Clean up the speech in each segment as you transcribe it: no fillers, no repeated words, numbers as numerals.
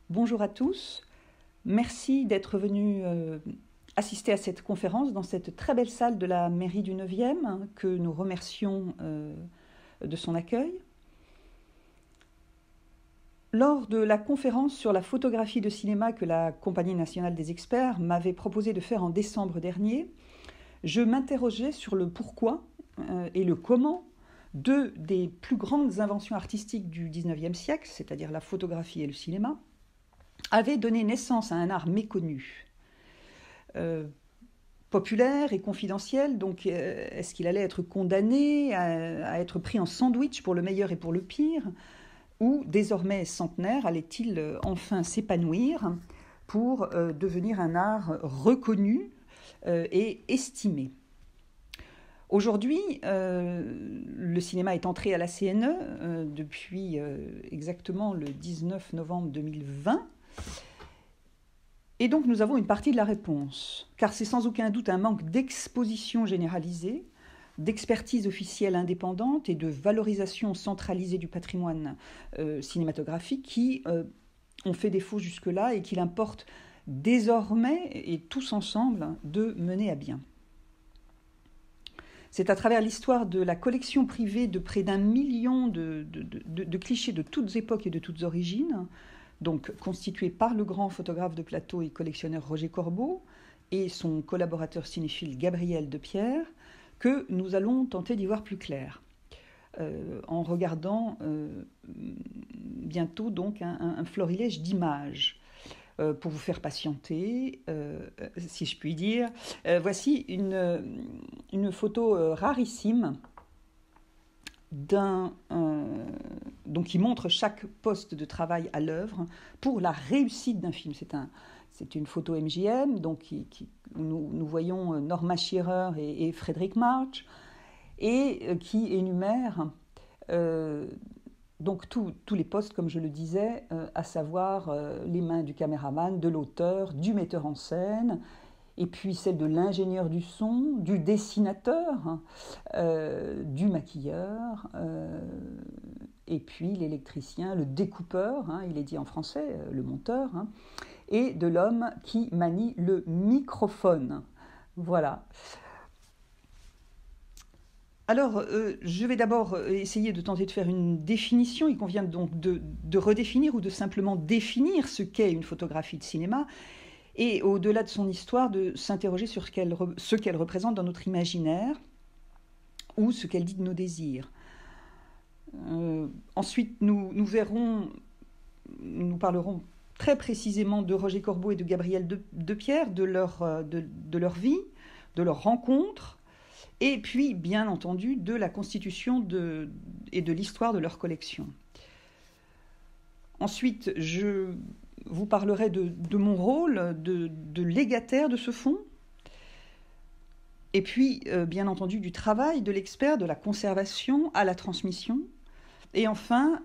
Bonjour à tous, merci d'être venus assister à cette conférence dans cette très belle salle de la mairie du 9e que nous remercions de son accueil. Lors de la conférence sur la photographie de cinéma que la Compagnie nationale des experts m'avait proposé de faire en décembre dernier, je m'interrogeais sur le pourquoi et le comment deux des plus grandes inventions artistiques du 19e siècle, c'est-à-dire la photographie et le cinéma, avaient donné naissance à un art méconnu, populaire et confidentiel. Donc, est-ce qu'il allait être condamné à être pris en sandwich pour le meilleur et pour le pire, ou désormais centenaire, allait-il enfin s'épanouir pour devenir un art reconnu et estimé? Aujourd'hui, le cinéma est entré à la CNE depuis exactement le 19 novembre 2020. Et donc nous avons une partie de la réponse, car c'est sans aucun doute un manque d'exposition généralisée, d'expertise officielle indépendante et de valorisation centralisée du patrimoine cinématographique qui ont fait défaut jusque-là et qu'il importe désormais, et tous ensemble, de mener à bien. C'est à travers l'histoire de la collection privée de près d'1 million de clichés de toutes époques et de toutes origines, donc constituée par le grand photographe de plateau et collectionneur Roger Corbeau et son collaborateur cinéphile Gabriel Depierre, que nous allons tenter d'y voir plus clair, en regardant bientôt donc un florilège d'images. Pour vous faire patienter, si je puis dire, voici une photo rarissime donc qui montre chaque poste de travail à l'œuvre pour la réussite d'un film. C'est une photo MGM, donc nous voyons Norma Shearer et Frédéric March, et qui énumère donc tous les postes, comme je le disais, à savoir les mains du caméraman, de l'auteur, du metteur en scène, et puis celle de l'ingénieur du son, du dessinateur, du maquilleur, et puis l'électricien, le découpeur, il est dit en français, le monteur, et de l'homme qui manie le microphone. Voilà. Alors, je vais d'abord essayer de tenter de faire une définition. Il convient donc de redéfinir ou de simplement définir ce qu'est une photographie de cinéma, et au-delà de son histoire, de s'interroger sur ce qu'elle représente dans notre imaginaire ou ce qu'elle dit de nos désirs. Ensuite, nous parlerons très précisément de Roger Corbeau et de Gabriel Depierre, de leur vie, de leur rencontre, et puis, bien entendu, de la constitution et de l'histoire de leur collection. Ensuite, je vous parlerai de mon rôle de légataire de ce fonds, et puis, bien entendu, du travail de l'expert, de la conservation à la transmission. Et enfin,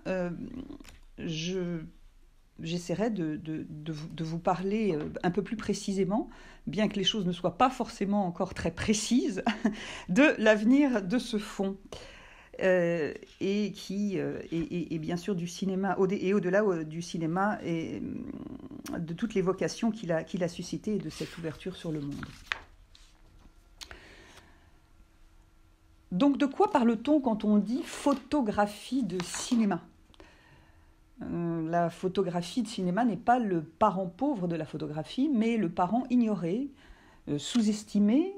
j'essaierai de vous parler un peu plus précisément, bien que les choses ne soient pas forcément encore très précises, de l'avenir de ce fonds. Et bien sûr du cinéma, et au-delà du cinéma, et de toutes les vocations qu'il a suscitées et de cette ouverture sur le monde. Donc de quoi parle-t-on quand on dit photographie de cinéma ? La photographie de cinéma n'est pas le parent pauvre de la photographie, mais le parent ignoré, sous-estimé,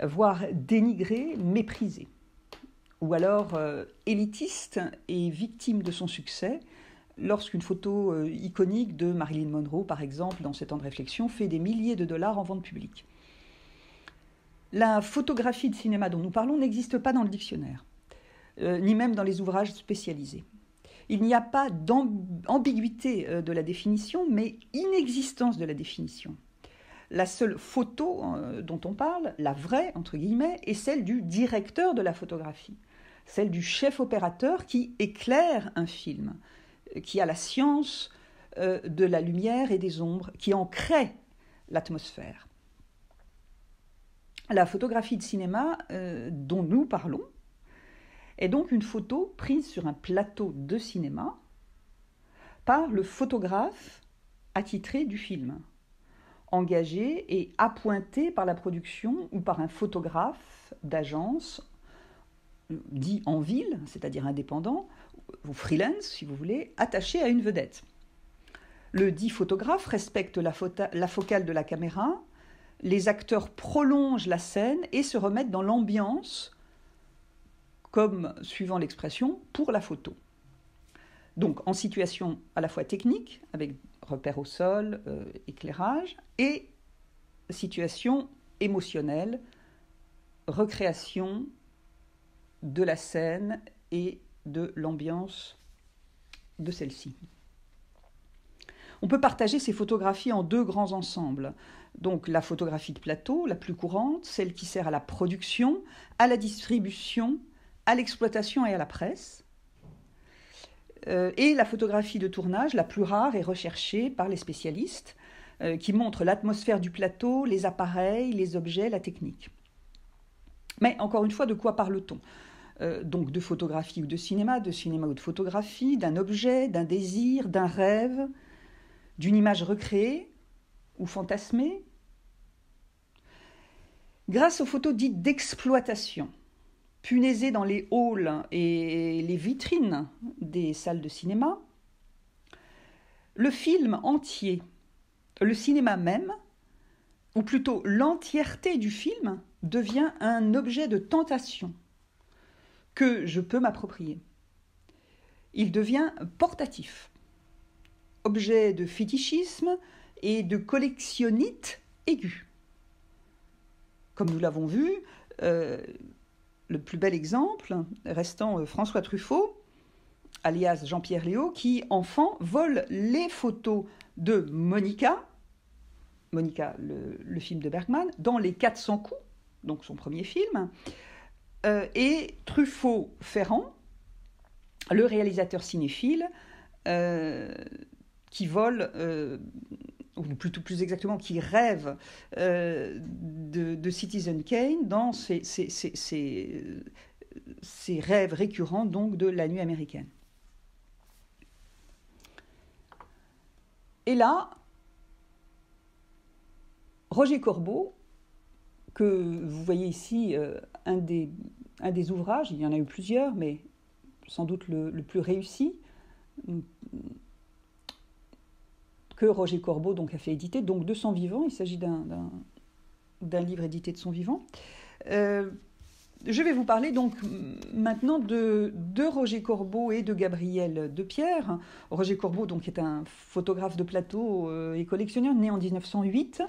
voire dénigré, méprisé. Ou alors élitiste et victime de son succès, lorsqu'une photo iconique de Marilyn Monroe, par exemple, dans 7 ans de réflexion, fait des milliers de dollars en vente publique. La photographie de cinéma dont nous parlons n'existe pas dans le dictionnaire, ni même dans les ouvrages spécialisés. Il n'y a pas d'ambiguïté de la définition, mais inexistence de la définition. La seule photo dont on parle, la vraie, entre guillemets, est celle du directeur de la photographie, celle du chef opérateur qui éclaire un film, qui a la science de la lumière et des ombres, qui en crée l'atmosphère. La photographie de cinéma dont nous parlons est donc une photo prise sur un plateau de cinéma par le photographe attitré du film, engagé et appointé par la production ou par un photographe d'agence, dit en ville, c'est-à-dire indépendant, ou freelance si vous voulez, attaché à une vedette. Le dit photographe respecte la focale de la caméra, les acteurs prolongent la scène et se remettent dans l'ambiance, comme, suivant l'expression, pour la photo. Donc en situation à la fois technique, avec repères au sol, éclairage, et situation émotionnelle, recréation de la scène et de l'ambiance de celle-ci. On peut partager ces photographies en deux grands ensembles. Donc la photographie de plateau, la plus courante, celle qui sert à la production, à la distribution, à l'exploitation et à la presse. Et la photographie de tournage, la plus rare et recherchée par les spécialistes, qui montre l'atmosphère du plateau, les appareils, les objets, la technique. Mais encore une fois, de quoi parle-t-on ? Donc de photographie ou de cinéma ou de photographie, d'un objet, d'un désir, d'un rêve, d'une image recréée ou fantasmée. Grâce aux photos dites d'exploitation, punaisées dans les halls et les vitrines des salles de cinéma, le film entier, le cinéma même, ou plutôt l'entièreté du film, devient un objet de tentation que je peux m'approprier. Il devient portatif, objet de fétichisme et de collectionnite aiguë. Comme nous l'avons vu, le plus bel exemple restant François Truffaut, alias Jean-Pierre Léaud, qui, enfant, vole les photos de Monica, le film de Bergman, dans Les 400 coups, donc son premier film, et Truffaut-Ferrand, le réalisateur cinéphile, qui vole, ou plutôt plus exactement, qui rêve de Citizen Kane dans ses rêves récurrents donc de la nuit américaine. Et là, Roger Corbo, que vous voyez ici, un des ouvrages, il y en a eu plusieurs, mais sans doute le plus réussi, que Roger Corbo donc, a fait éditer, donc de son vivant. Il s'agit d'un livre édité de son vivant. Je vais vous parler donc maintenant de Roger Corbo et de Gabriel Depierre. Roger Corbo donc, est un photographe de plateau et collectionneur, né en 1908,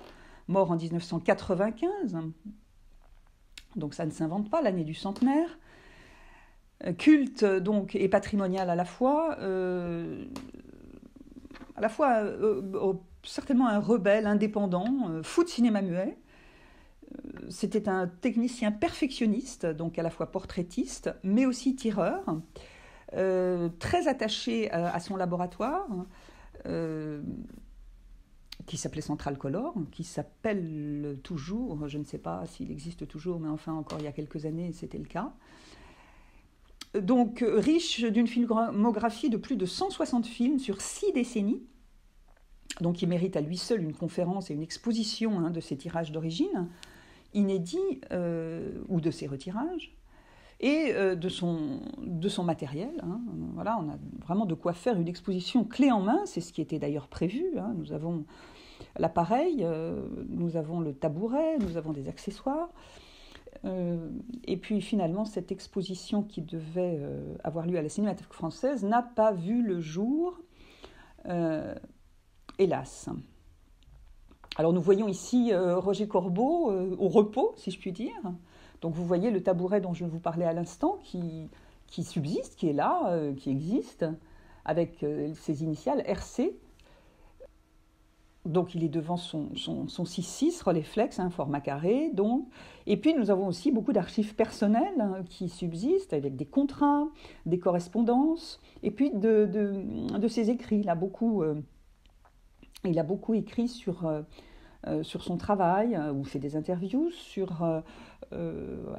mort en 1995. Donc ça ne s'invente pas, l'année du centenaire. Culte donc et patrimonial à la fois certainement un rebelle indépendant, fou de cinéma muet. C'était un technicien perfectionniste, donc à la fois portraitiste, mais aussi tireur, très attaché à son laboratoire, qui s'appelait Central Color, qui s'appelle toujours, je ne sais pas s'il existe toujours, mais enfin encore il y a quelques années c'était le cas. Donc riche d'une filmographie de plus de 160 films sur 6 décennies, donc il mérite à lui seul une conférence et une exposition de ses tirages d'origine, inédits ou de ses retirages, et de son matériel. Voilà, on a vraiment de quoi faire une exposition clé en main, c'est ce qui était d'ailleurs prévu. Nous avons l'appareil, nous avons le tabouret, nous avons des accessoires. Et puis finalement, cette exposition qui devait avoir lieu à la Cinémathèque française n'a pas vu le jour, hélas. Alors nous voyons ici Roger Corbo au repos, si je puis dire. Donc vous voyez le tabouret dont je vous parlais à l'instant qui subsiste, qui est là, qui existe, avec ses initiales RC. Donc il est devant son 6.6 Rolleiflex, format carré. Donc. Et puis nous avons aussi beaucoup d'archives personnelles qui subsistent, avec des contrats, des correspondances, et puis de ses écrits. Il a beaucoup écrit sur son travail, ou fait des interviews, sur à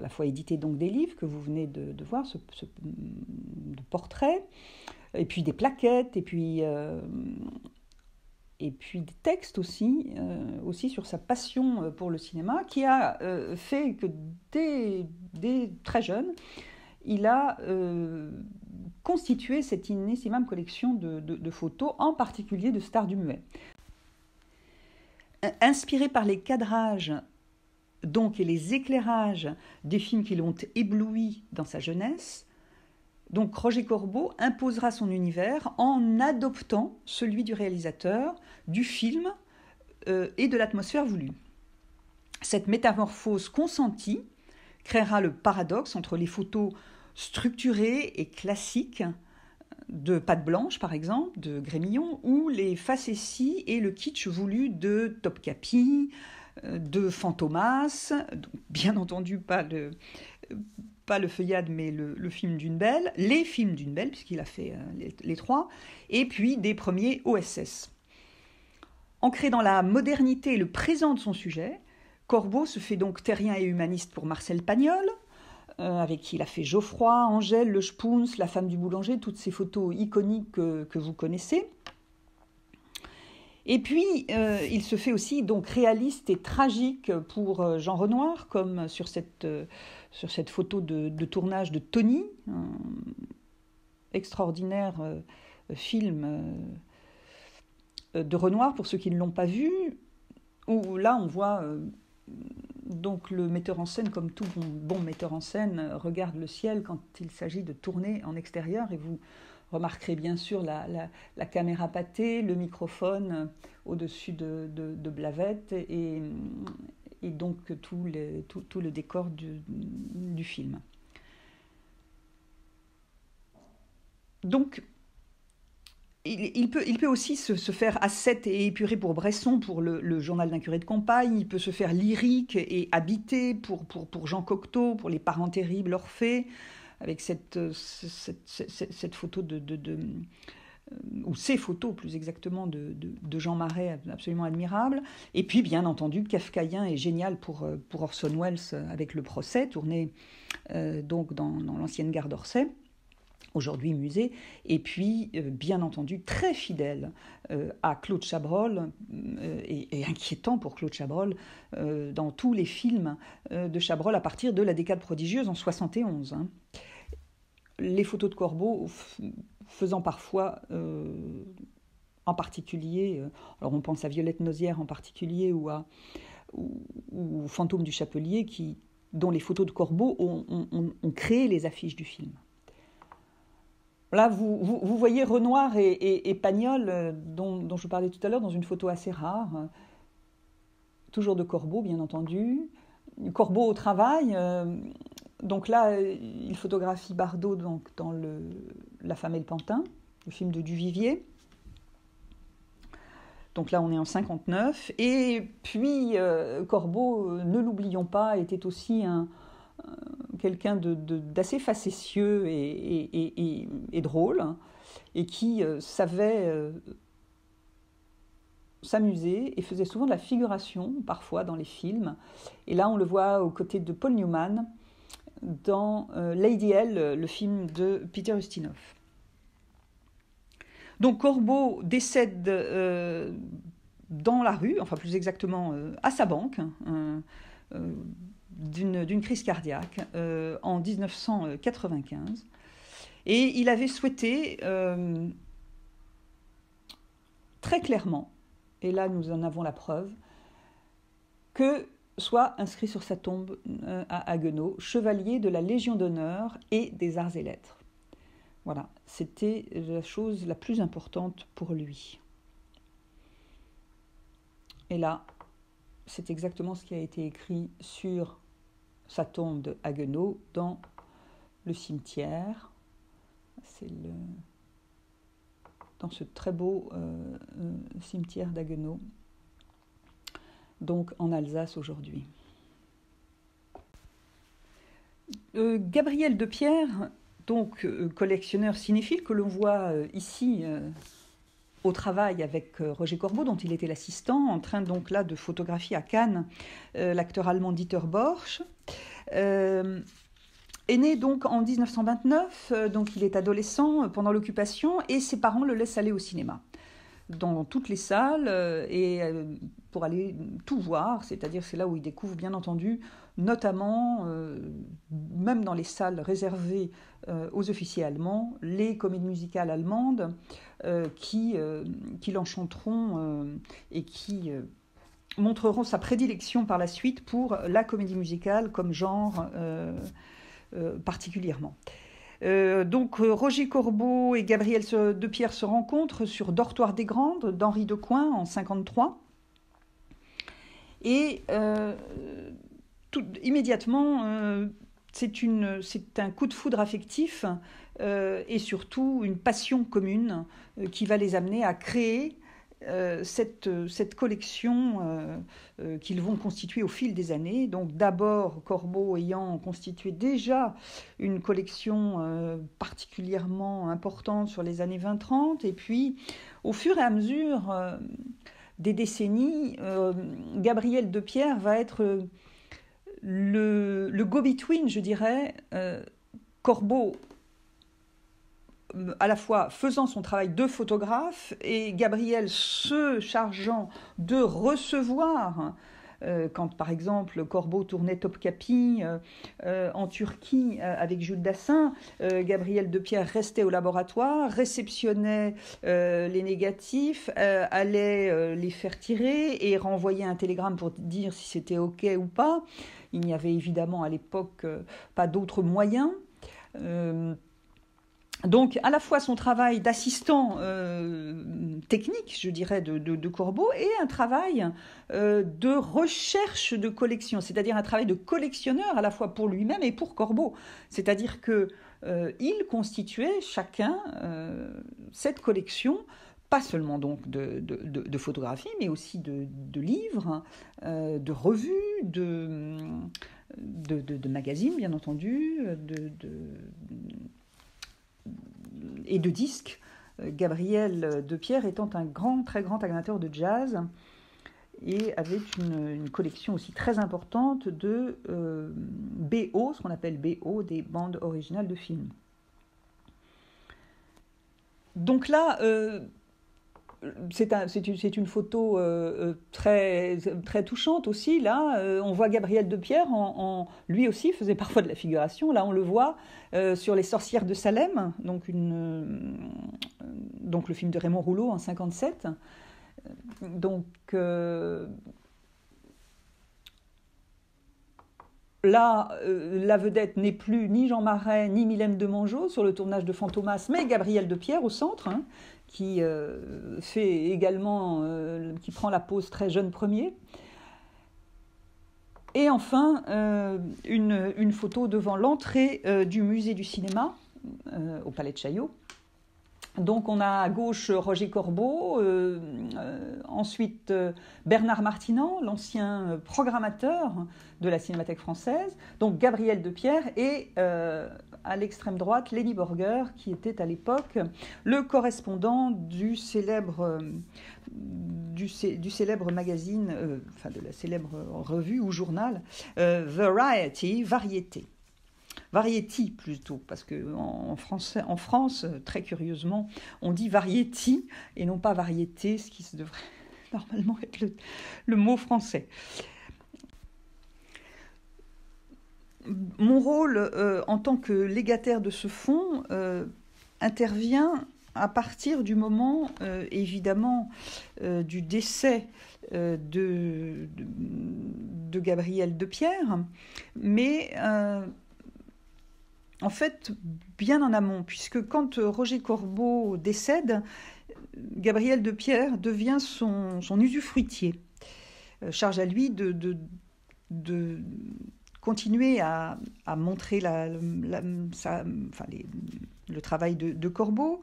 la fois édité donc des livres que vous venez de voir, de portraits, et puis des plaquettes, et puis et puis des textes aussi sur sa passion pour le cinéma, qui a fait que dès très jeune, il a constitué cette inestimable collection de photos, en particulier de stars du muet. Inspiré par les cadrages donc, et les éclairages des films qui l'ont ébloui dans sa jeunesse, donc Roger Corbo imposera son univers en adoptant celui du réalisateur, du film et de l'atmosphère voulue. Cette métamorphose consentie créera le paradoxe entre les photos structurées et classiques de Patte Blanche, par exemple, de Grémillon, ou les facéties et le kitsch voulu de Topkapi, de Fantomas, bien entendu pas le Feuillade, mais le film d'une belle, les films d'une belle, puisqu'il a fait les trois, et puis des premiers OSS. Ancré dans la modernité et le présent de son sujet, Corbo se fait donc terrien et humaniste pour Marcel Pagnol, avec qui il a fait Geoffroy, Angèle, Le Spoons, La femme du boulanger, toutes ces photos iconiques que vous connaissez. Et puis, il se fait aussi donc réaliste et tragique pour Jean Renoir, comme sur cette photo de tournage de Tony, un extraordinaire film de Renoir, pour ceux qui ne l'ont pas vu, où là on voit donc le metteur en scène, comme tout bon metteur en scène, regarde le ciel quand il s'agit de tourner en extérieur, et vous remarquerez bien sûr la caméra pâtée, le microphone au-dessus de Blavette et donc tout le décor du film. Donc, il peut aussi se faire ascète et épuré pour Bresson, pour le journal d'un curé de campagne. Il peut se faire lyrique et habité pour Jean Cocteau, pour Les Parents terribles, Orphée, avec cette photo ou ces photos plus exactement de Jean Marais, absolument admirable. Et puis bien entendu kafkaïen et génial pour Orson Welles avec Le Procès, tourné donc dans l'ancienne gare d'Orsay, aujourd'hui musée, et puis bien entendu très fidèle à Claude Chabrol, et inquiétant pour Claude Chabrol, dans tous les films de Chabrol à partir de La Décade prodigieuse en 71. Hein. Les photos de Corbo faisant parfois, en particulier, alors on pense à Violette Nozière en particulier, ou Fantôme du Chapelier, dont les photos de Corbo ont créé les affiches du film. Là, vous voyez Renoir et Pagnol, dont je parlais tout à l'heure, dans une photo assez rare, toujours de Corbo, bien entendu. Corbo au travail, donc là, il photographie Bardot donc, dans La femme et le pantin, le film de Duvivier. Donc là, on est en 59. Et puis, Corbo, ne l'oublions pas, était aussi quelqu'un d'assez facétieux et drôle, hein, et qui savait s'amuser et faisait souvent de la figuration, parfois, dans les films. Et là, on le voit aux côtés de Paul Newman dans Lady L, le film de Peter Ustinov. Donc Corbo décède dans la rue, enfin plus exactement à sa banque, d'une crise cardiaque en 1995. Et il avait souhaité très clairement, et là nous en avons la preuve, que soit inscrit sur sa tombe à Haguenau, chevalier de la Légion d'honneur et des arts et lettres. Voilà, c'était la chose la plus importante pour lui. Et là, c'est exactement ce qui a été écrit sur sa tombe de Haguenau dans le cimetière. C'est dans ce très beau cimetière d'Haguenau, donc en Alsace aujourd'hui. Gabriel Depierre, donc collectionneur cinéphile que l'on voit ici au travail avec Roger Corbo, dont il était l'assistant, en train donc là de photographier à Cannes l'acteur allemand Dieter Borch, est né donc en 1929, donc il est adolescent pendant l'occupation et ses parents le laissent aller au cinéma. dans toutes les salles pour aller tout voir, c'est-à-dire c'est là où il découvre bien entendu, notamment, même dans les salles réservées aux officiers allemands, les comédies musicales allemandes qui l'enchanteront et qui montreront sa prédilection par la suite pour la comédie musicale comme genre particulièrement. Donc Roger Corbeau et Gabriel de Pierre se rencontrent sur Dortoir des Grandes d'Henri Decoing en 1953. Et immédiatement, c'est un coup de foudre affectif et surtout une passion commune qui va les amener à créer cette collection qu'ils vont constituer au fil des années. Donc d'abord, Corbeau ayant constitué déjà une collection particulièrement importante sur les années 20-30, et puis au fur et à mesure des décennies, Gabriel de Pierre va être le go-between, je dirais, Corbeau à la fois faisant son travail de photographe et Gabriel se chargeant de recevoir, quand par exemple Corbeau tournait Topkapi en Turquie avec Jules Dassin, Gabriel de Pierre restait au laboratoire, réceptionnait les négatifs, allait les faire tirer et renvoyait un télégramme pour dire si c'était OK ou pas. Il n'y avait évidemment à l'époque pas d'autres moyens. Donc, à la fois son travail d'assistant technique, je dirais, de Corbeau, et un travail de recherche de collection, c'est-à-dire un travail de collectionneur à la fois pour lui-même et pour Corbeau. C'est-à-dire qu'ils constituaient chacun cette collection, pas seulement donc de photographies, mais aussi de livres, de revues, de magazines, bien entendu, et de disques, Gabriel de Pierre étant un très grand amateur de jazz et avait une collection aussi très importante de BO, ce qu'on appelle BO, des bandes originales de films. Donc là, c'est une photo très, très touchante aussi. Là, on voit Gabriel de Pierre, lui aussi faisait parfois de la figuration. Là, on le voit sur Les Sorcières de Salem, donc le film de Raymond Rouleau en 1957. Donc là, la vedette n'est plus ni Jean Marais ni Mylène de Mongeau sur le tournage de Fantomas, mais Gabriel de Pierre au centre, qui fait également, qui prend la pose très jeune premier. Et enfin, une photo devant l'entrée du musée du cinéma au Palais de Chaillot. Donc on a à gauche Roger Corbeau, ensuite Bernard Martinand, l'ancien programmateur de la Cinémathèque française, donc Gabriel de Pierre et à l'extrême droite Lenny Borger, qui était à l'époque le correspondant du célèbre magazine, de la célèbre revue ou journal Variété plutôt, parce qu'en France, très curieusement, on dit Variety et non pas variété, ce qui devrait normalement être le mot français. Mon rôle en tant que légataire de ce fonds intervient à partir du moment, évidemment, du décès de Gabriel de Pierre, mais en fait, bien en amont, puisque quand Roger Corbeau décède, Gabriel de Pierre devient son usufruitier. Charge à lui de continuer à montrer le travail de Corbeau,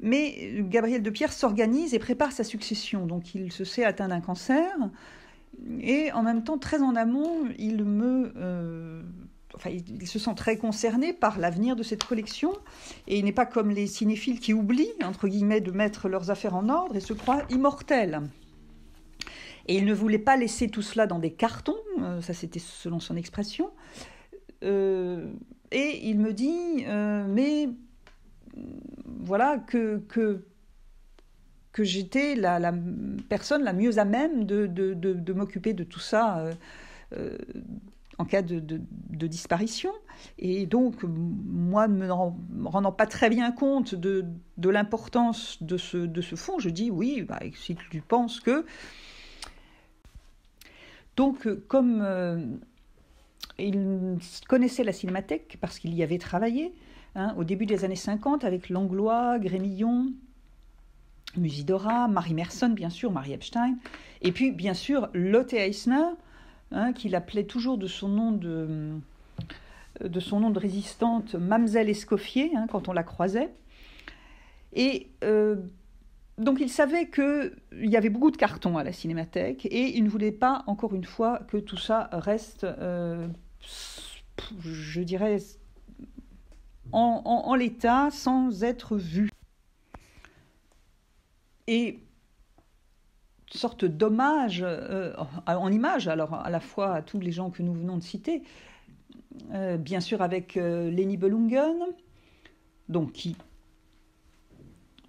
mais Gabriel de Pierre s'organise et prépare sa succession. Donc il se sait atteint d'un cancer, et en même temps, très en amont, il se sent très concerné par l'avenir de cette collection, et il n'est pas comme les cinéphiles qui oublient, entre guillemets, de mettre leurs affaires en ordre et se croient immortels. Et il ne voulait pas laisser tout cela dans des cartons, ça c'était selon son expression. Et il me dit, mais voilà, que que j'étais la personne la mieux à même de m'occuper de tout ça en cas de disparition. Et donc, moi, ne me rendant pas très bien compte de l'importance de ce fonds, je dis oui, bah, si tu penses que... Donc, comme il connaissait la Cinémathèque, parce qu'il y avait travaillé, au début des années 50, avec Langlois, Grémillon, Musidora, Marie Merson, bien sûr, Marie Epstein, et puis, bien sûr, Lotte Eisner, qu'il appelait toujours de son nom de résistante Mamselle Escoffier, quand on la croisait. Et donc il savait qu'il y avait beaucoup de cartons à la Cinémathèque et il ne voulait pas, encore une fois, que tout ça reste, je dirais, en l'état, sans être vu. Et sorte d'hommage en image, alors à la fois à tous les gens que nous venons de citer, bien sûr avec Leni Bellungen, donc qui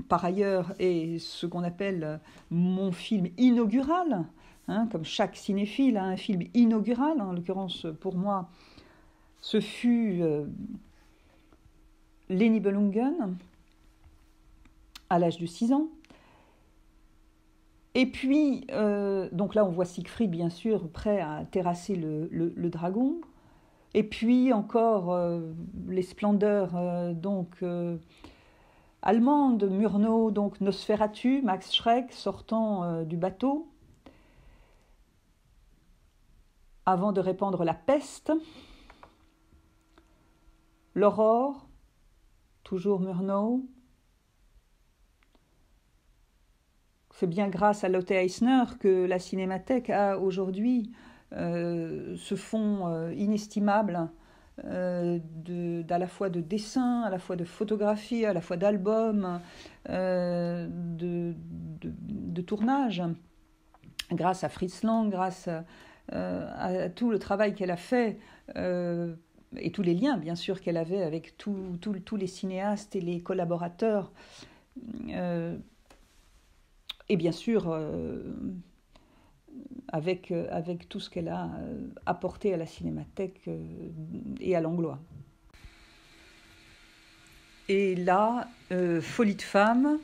par ailleurs est ce qu'on appelle mon film inaugural, comme chaque cinéphile a un film inaugural, en l'occurrence pour moi ce fut Leni Bellungen à l'âge de 6 ans. Et puis, donc là, on voit Siegfried, bien sûr, prêt à terrasser le dragon. Et puis encore les splendeurs allemandes, Murnau, donc Nosferatu, Max Schreck sortant du bateau, avant de répandre la peste. L'aurore, toujours Murnau. C'est bien grâce à Lotte Eisner que la Cinémathèque a aujourd'hui ce fonds inestimable à la fois de dessins, à la fois de photographies, à la fois d'albums, de tournages, grâce à Fritz Lang, grâce à tout le travail qu'elle a fait, et tous les liens, bien sûr, qu'elle avait avec tous les cinéastes et les collaborateurs, et bien sûr avec tout ce qu'elle a apporté à la Cinémathèque et à Langlois. Et là, Folie de femme,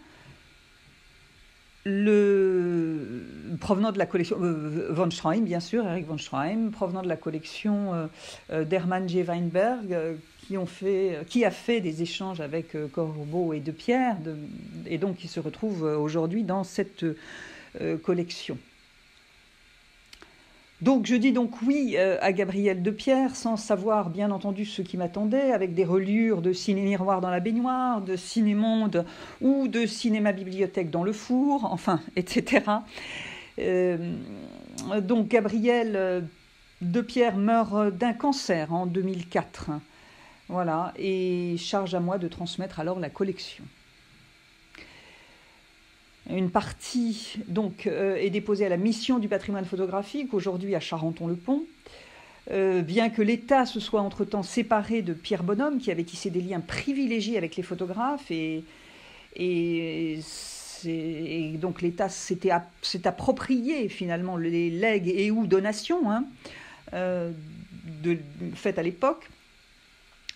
provenant de la collection von Schreim, bien sûr, Eric von Schreim, provenant de la collection d'Hermann G. Weinberg, qui a fait des échanges avec Corbeau et De Pierre, et donc qui se retrouve aujourd'hui dans cette collection. Donc je dis donc oui à Gabrielle De Pierre, sans savoir bien entendu ce qui m'attendait, avec des reliures de ciné-miroir dans la baignoire, de ciné-monde ou de cinéma-bibliothèque dans le four, enfin, etc. Donc Gabrielle De Pierre meurt d'un cancer en 2004. Voilà, et charge à moi de transmettre alors la collection. Une partie donc est déposée à la mission du patrimoine photographique, aujourd'hui à Charenton-le-Pont. Bien que l'État se soit entre-temps séparé de Pierre Bonhomme, qui avait tissé des liens privilégiés avec les photographes, et donc l'État s'est approprié finalement les legs et ou donations faites à l'époque.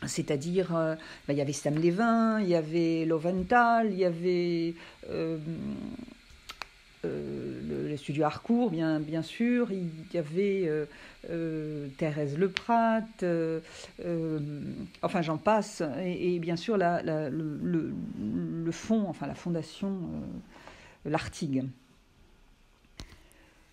C'est-à-dire, il y avait Sam Levin, il y avait Loventhal, il y avait le studio Harcourt, bien sûr, il y avait Thérèse Leprat, enfin j'en passe, et bien sûr le fonds, enfin la fondation L'Artigue.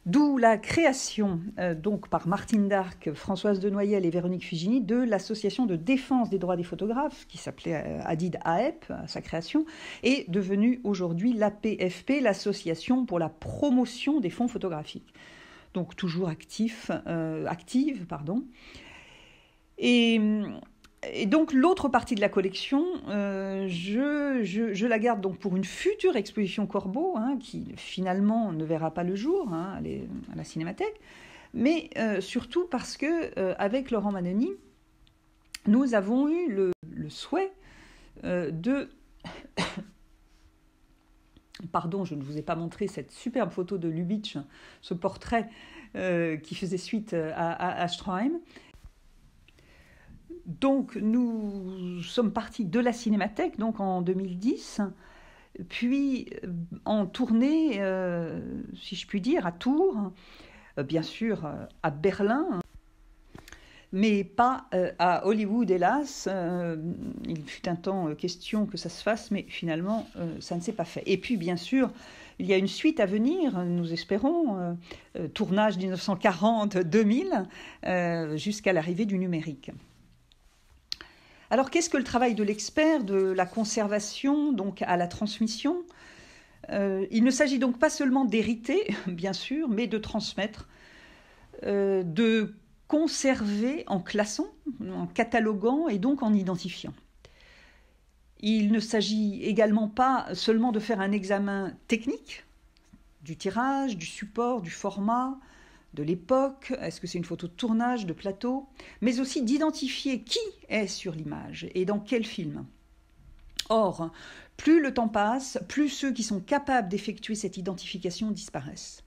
D'où la création, donc par Martine Darc, Françoise de Noyelles et Véronique Fugini, de l'association de défense des droits des photographes, qui s'appelait Hadid AEP, à sa création, et devenue aujourd'hui l'APFP, l'association pour la promotion des fonds photographiques. Donc toujours active. Et donc l'autre partie de la collection, je la garde donc pour une future exposition Corbeau, qui finalement ne verra pas le jour à la Cinémathèque, mais surtout parce que avec Laurent Manoni, nous avons eu le souhait de Pardon, je ne vous ai pas montré cette superbe photo de Lubitsch, ce portrait qui faisait suite à Stroheim. Donc nous sommes partis de la Cinémathèque donc en 2010, puis en tournée, si je puis dire, à Tours, bien sûr à Berlin, mais pas à Hollywood, hélas. Il fut un temps question que ça se fasse, mais finalement, ça ne s'est pas fait. Et puis, bien sûr, il y a une suite à venir, nous espérons, tournage 1940-2000, jusqu'à l'arrivée du numérique. Alors, qu'est-ce que le travail de l'expert, de la conservation, donc à la transmission ? Il ne s'agit donc pas seulement d'hériter, bien sûr, mais de transmettre, de conserver en classant, en cataloguant et donc en identifiant. Il ne s'agit également pas seulement de faire un examen technique du tirage, du support, du format, de l'époque, est-ce que c'est une photo de tournage, de plateau, mais aussi d'identifier qui est sur l'image et dans quel film. Or, plus le temps passe, plus ceux qui sont capables d'effectuer cette identification disparaissent.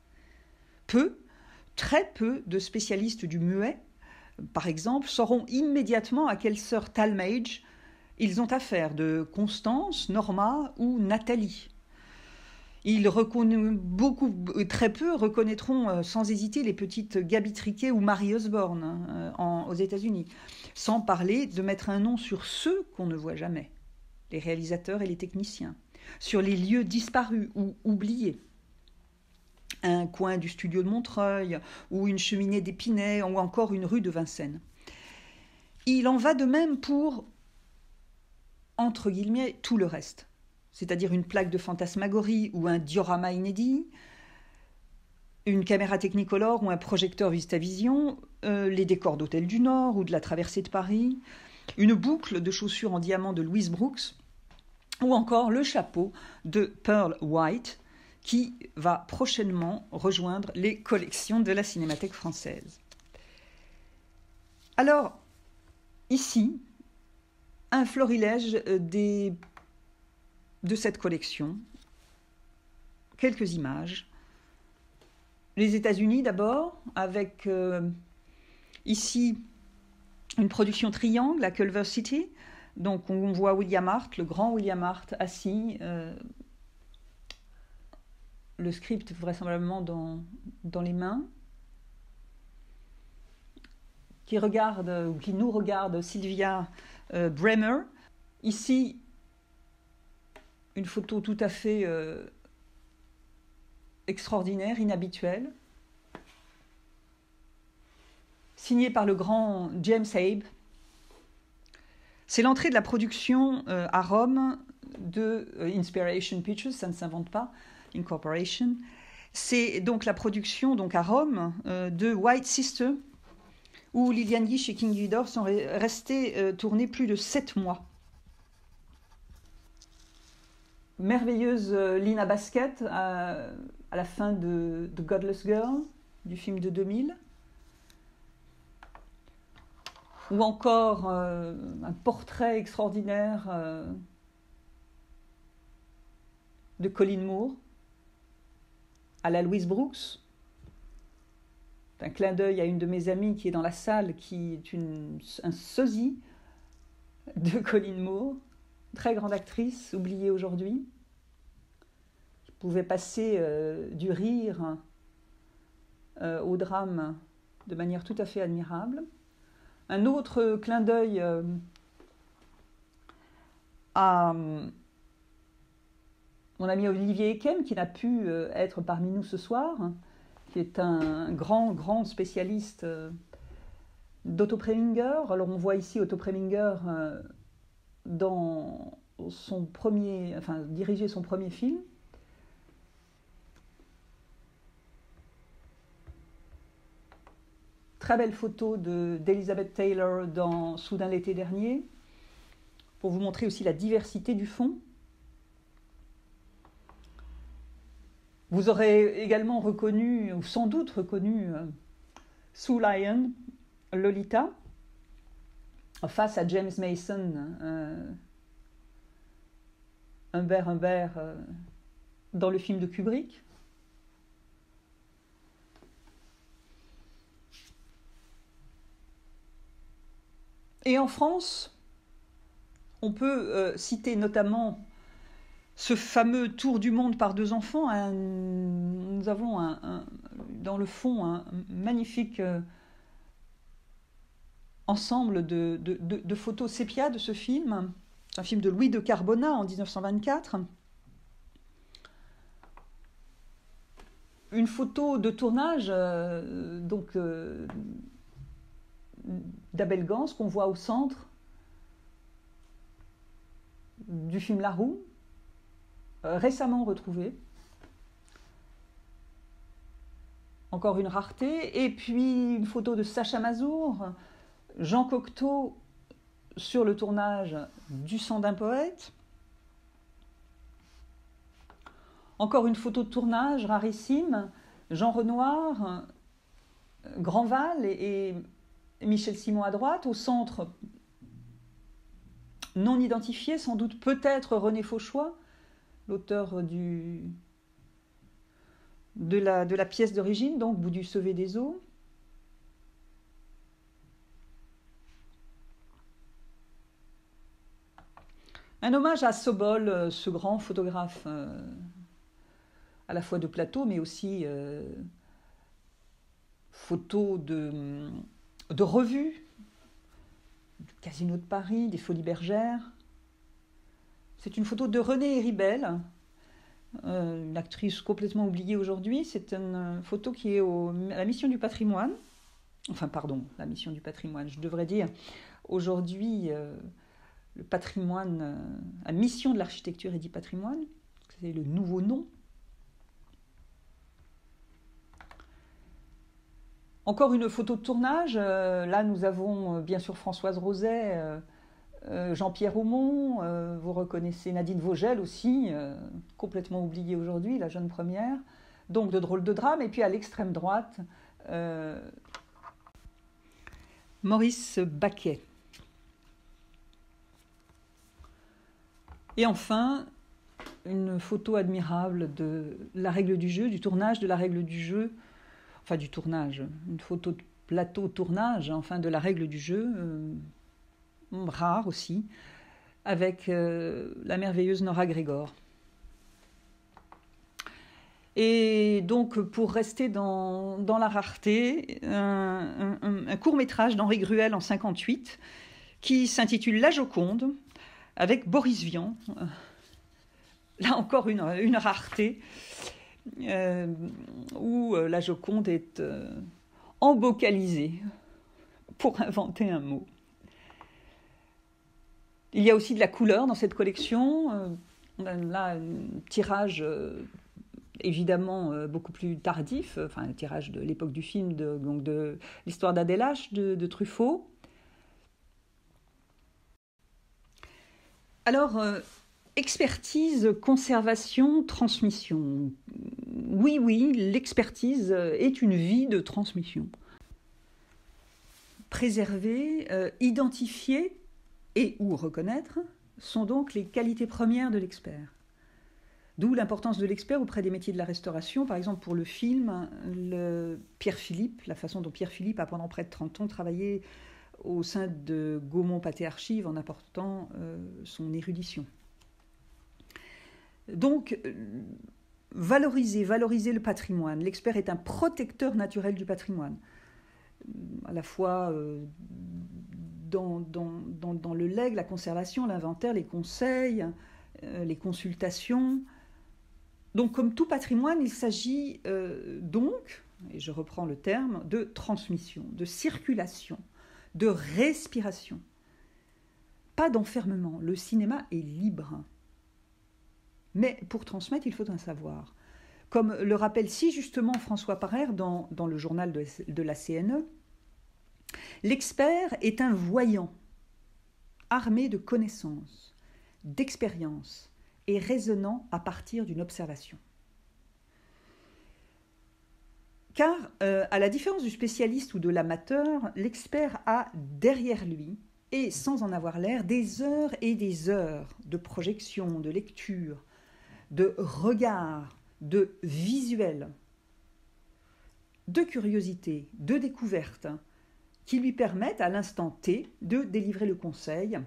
Très peu de spécialistes du muet, par exemple, sauront immédiatement à quelle sœur Talmage ils ont affaire, de Constance, Norma ou Nathalie. Très peu reconnaîtront sans hésiter les petites Gaby Triquet ou Marie Osborne aux États-Unis, sans parler de mettre un nom sur ceux qu'on ne voit jamais, les réalisateurs et les techniciens, sur les lieux disparus ou oubliés. Un coin du studio de Montreuil, ou une cheminée d'Épinay, ou encore une rue de Vincennes. Il en va de même pour, entre guillemets, tout le reste. C'est-à-dire une plaque de fantasmagorie ou un diorama inédit, une caméra Technicolor ou un projecteur VistaVision, les décors d'Hôtel du Nord ou de la Traversée de Paris, une boucle de chaussures en diamant de Louise Brooks, ou encore le chapeau de Pearl White, qui va prochainement rejoindre les collections de la Cinémathèque française. Alors, ici, un florilège de cette collection, quelques images. Les États-Unis d'abord, avec ici une production triangle à Culver City. Donc on voit William Hart, le grand William Hart, assis, le script vraisemblablement dans les mains, qui nous regarde Sylvia Bremer. Ici, une photo tout à fait extraordinaire, inhabituelle, signée par le grand James Abe. C'est l'entrée de la production à Rome de Inspiration Pictures, ça ne s'invente pas, Incorporation. C'est donc la production donc à Rome de White Sister, où Liliane Guiche et King Vidor sont restés tournés plus de 7 mois. Merveilleuse Lina Basket à la fin de The Godless Girl, du film de 2000. Ou encore un portrait extraordinaire de Colin Moore à la Louise Brooks. Un clin d'œil à une de mes amies qui est dans la salle, qui est un sosie de Colin Moore, très grande actrice, oubliée aujourd'hui, qui pouvait passer du rire au drame de manière tout à fait admirable. Un autre clin d'œil à mon ami Olivier Ekem, qui n'a pu être parmi nous ce soir, qui est un grand spécialiste d'Otto Preminger. Alors on voit ici Otto Preminger diriger son premier film. Très belle photo d'Elizabeth Taylor dans Soudain l'été dernier, pour vous montrer aussi la diversité du fond. Vous aurez également reconnu, ou sans doute reconnu, Sue Lyon, Lolita, face à James Mason, Humbert dans le film de Kubrick. Et en France, on peut citer notamment ce fameux tour du monde par 2 enfants. Nous avons dans le fond un magnifique ensemble de photos sépia de ce film. C'est un film de Louis de Carbonat en 1924. Une photo de tournage d'Abel Gance qu'on voit au centre du film La Roue, récemment retrouvée. Encore une rareté. Et puis une photo de Sacha Masour, Jean Cocteau sur le tournage du Sang d'un poète. Encore une photo de tournage rarissime, Jean Renoir, Grandval et Michel Simon à droite, au centre non identifié, sans doute peut-être René Fauchois, l'auteur de la pièce d'origine, donc Bout du Sauvé des eaux. Un hommage à Sobol, ce grand photographe à la fois de plateau, mais aussi photo de revue, du Casino de Paris, des Folies Bergères. C'est une photo de Renée Héribel, une actrice complètement oubliée aujourd'hui. C'est une photo qui est à la Mission du patrimoine. Enfin, pardon, la Mission du patrimoine, je devrais dire. Aujourd'hui, le patrimoine, la mission de l'architecture et du patrimoine, c'est le nouveau nom. Encore une photo de tournage. Là, nous avons bien sûr Françoise Roset, Jean-Pierre Aumont. Vous reconnaissez Nadine Vogel aussi, complètement oubliée aujourd'hui, la jeune première. Donc, de drôles de drame. Et puis, à l'extrême droite, Maurice Baquet. Et enfin, une photo admirable de la règle du jeu, du tournage de la règle du jeu. Enfin, du tournage, une photo de plateau tournage, enfin de la règle du jeu, rare aussi, avec la merveilleuse Nora Grégor. Et donc, pour rester dans la rareté, un court-métrage d'Henri Gruel en 1958 qui s'intitule La Joconde, avec Boris Vian. Là encore, une rareté. Où la Joconde est embocalisée, pour inventer un mot. Il y a aussi de la couleur dans cette collection. On a là un tirage évidemment beaucoup plus tardif, enfin un tirage de l'époque du film, de l'histoire d'Adèle H de Truffaut. Alors, expertise, conservation, transmission. Oui, l'expertise est une vie de transmission. Préserver, identifier et ou reconnaître sont donc les qualités premières de l'expert. D'où l'importance de l'expert auprès des métiers de la restauration. Par exemple, pour le film, Pierre Philippe, la façon dont Pierre Philippe a pendant près de 30 ans travaillé au sein de Gaumont Pathé Archives en apportant son érudition. Donc, valoriser le patrimoine. L'expert est un protecteur naturel du patrimoine, à la fois dans le legs, la conservation, l'inventaire, les conseils, les consultations. Donc, comme tout patrimoine, il s'agit donc, et je reprends le terme, de transmission, de circulation, de respiration. Pas d'enfermement. Le cinéma est libre. Mais pour transmettre, il faut un savoir. Comme le rappelle si justement François Parère dans le journal de la CNE, l'expert est un voyant, armé de connaissances, d'expériences et raisonnant à partir d'une observation. Car, à la différence du spécialiste ou de l'amateur, l'expert a derrière lui, et sans en avoir l'air, des heures et des heures de projection, de lecture, de regard, de visuel, de curiosité, de découverte, qui lui permettent à l'instant T de délivrer le conseil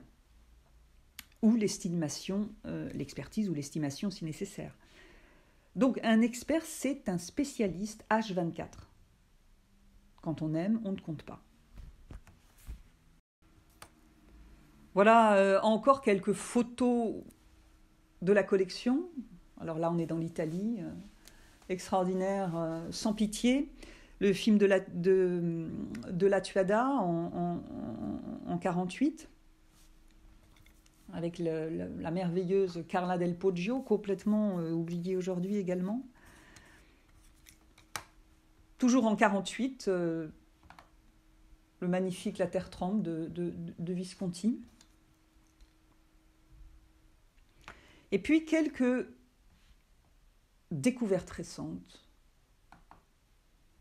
ou l'estimation, l'expertise ou l'estimation si nécessaire. Donc un expert, c'est un spécialiste H24. Quand on aime, on ne compte pas. Voilà encore quelques photos de la collection. Alors là, on est dans l'Italie, extraordinaire, sans pitié. Le film de la Tuada en 1948, avec la merveilleuse Carla Del Poggio, complètement oubliée aujourd'hui également. Toujours en 1948, le magnifique La Terre tremble de Visconti. Et puis quelques découvertes récentes.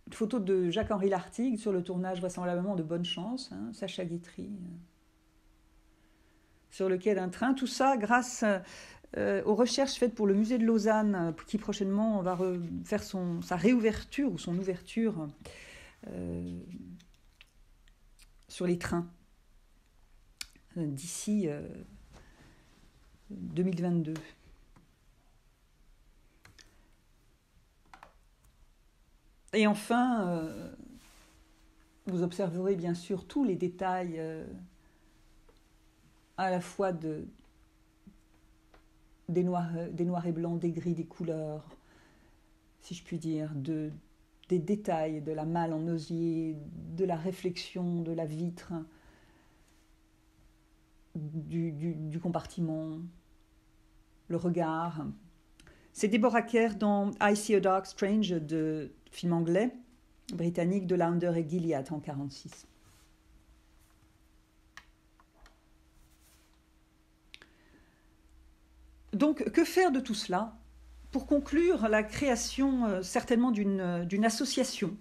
Une photo de Jacques-Henri Lartigue sur le tournage vraisemblablement de Bonne Chance, Sacha Guitry, sur le quai d'un train. Tout ça grâce aux recherches faites pour le musée de Lausanne, qui prochainement va faire sa réouverture ou son ouverture sur les trains d'ici 2022. Et enfin, vous observerez bien sûr tous les détails à la fois des noirs et blancs, des gris, des couleurs, si je puis dire, des détails de la malle en osier, de la réflexion de la vitre, du compartiment, le regard. C'est Deborah Kerr dans I See a Dark Strange, de film anglais, britannique de Launder et Gilliatt en 1946. Donc, que faire de tout cela? Pour conclure, la création certainement d'une association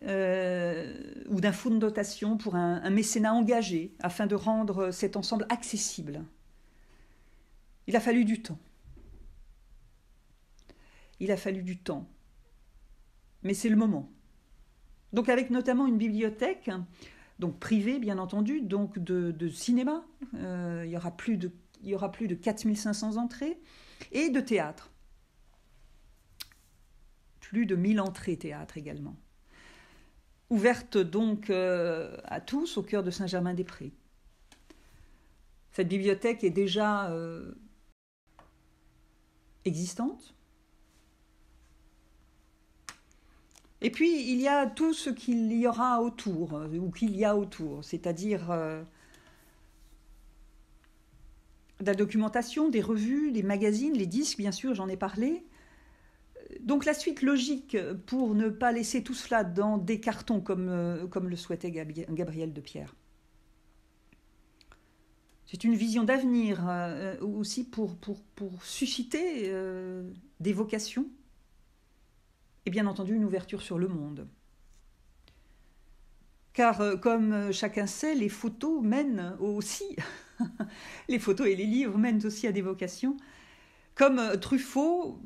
ou d'un fonds de dotation pour un mécénat engagé afin de rendre cet ensemble accessible. Il a fallu du temps. Mais c'est le moment. Donc avec notamment une bibliothèque, donc privée bien entendu, donc de cinéma, il y aura plus de 4500 entrées, et de théâtre. Plus de 1000 entrées théâtre également. Ouverte donc à tous au cœur de Saint-Germain-des-Prés. Cette bibliothèque est déjà existante. Et puis, il y a tout ce qu'il y aura autour, ou qu'il y a autour, c'est-à-dire de la documentation, des revues, des magazines, les disques, bien sûr, j'en ai parlé. Donc la suite logique, pour ne pas laisser tout cela dans des cartons comme le souhaitait Gabriel Depierre. C'est une vision d'avenir aussi pour susciter des vocations et bien entendu une ouverture sur le monde. Car comme chacun sait, les photos mènent aussi, les photos et les livres mènent aussi à des vocations, comme Truffaut,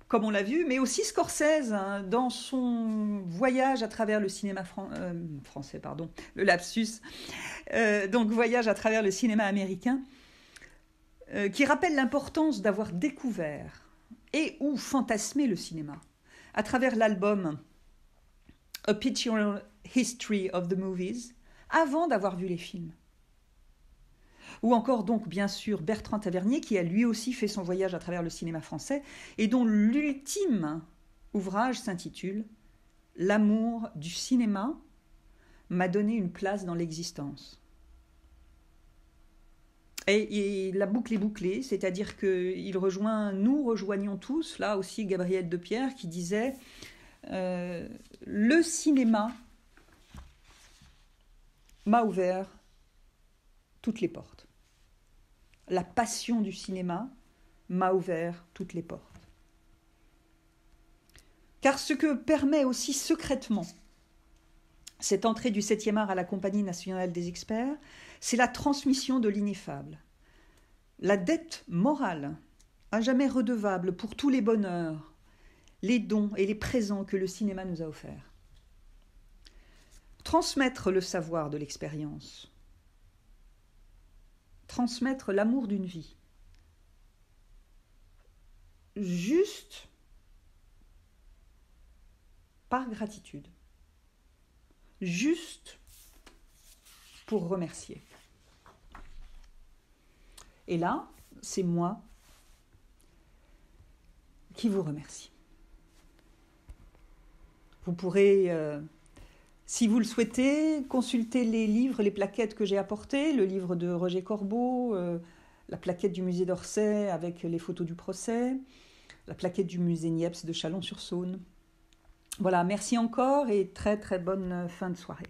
comme on l'a vu, mais aussi Scorsese, dans son voyage à travers le cinéma français, le lapsus, donc voyage à travers le cinéma américain, qui rappelle l'importance d'avoir découvert et ou fantasmé le cinéma, à travers l'album A Pictorial History of the Movies, avant d'avoir vu les films. Ou encore donc bien sûr Bertrand Tavernier, qui a lui aussi fait son voyage à travers le cinéma français et dont l'ultime ouvrage s'intitule « L'amour du cinéma m'a donné une place dans l'existence ». Et la boucle est bouclée, c'est-à-dire que nous rejoignons tous, là aussi Gabriel Depierre qui disait le cinéma m'a ouvert toutes les portes. La passion du cinéma m'a ouvert toutes les portes. Car ce que permet aussi secrètement cette entrée du 7e art à la Compagnie nationale des experts, c'est la transmission de l'ineffable. La dette morale à jamais redevable pour tous les bonheurs, les dons et les présents que le cinéma nous a offerts. Transmettre le savoir de l'expérience. Transmettre l'amour d'une vie. Juste par gratitude. Juste pour remercier. Et là, c'est moi qui vous remercie. Vous pourrez, si vous le souhaitez, consulter les livres, les plaquettes que j'ai apportées, le livre de Roger Corbeau, la plaquette du musée d'Orsay avec les photos du procès, la plaquette du musée Niepce de Chalon-sur-Saône. Voilà, merci encore et très très bonne fin de soirée.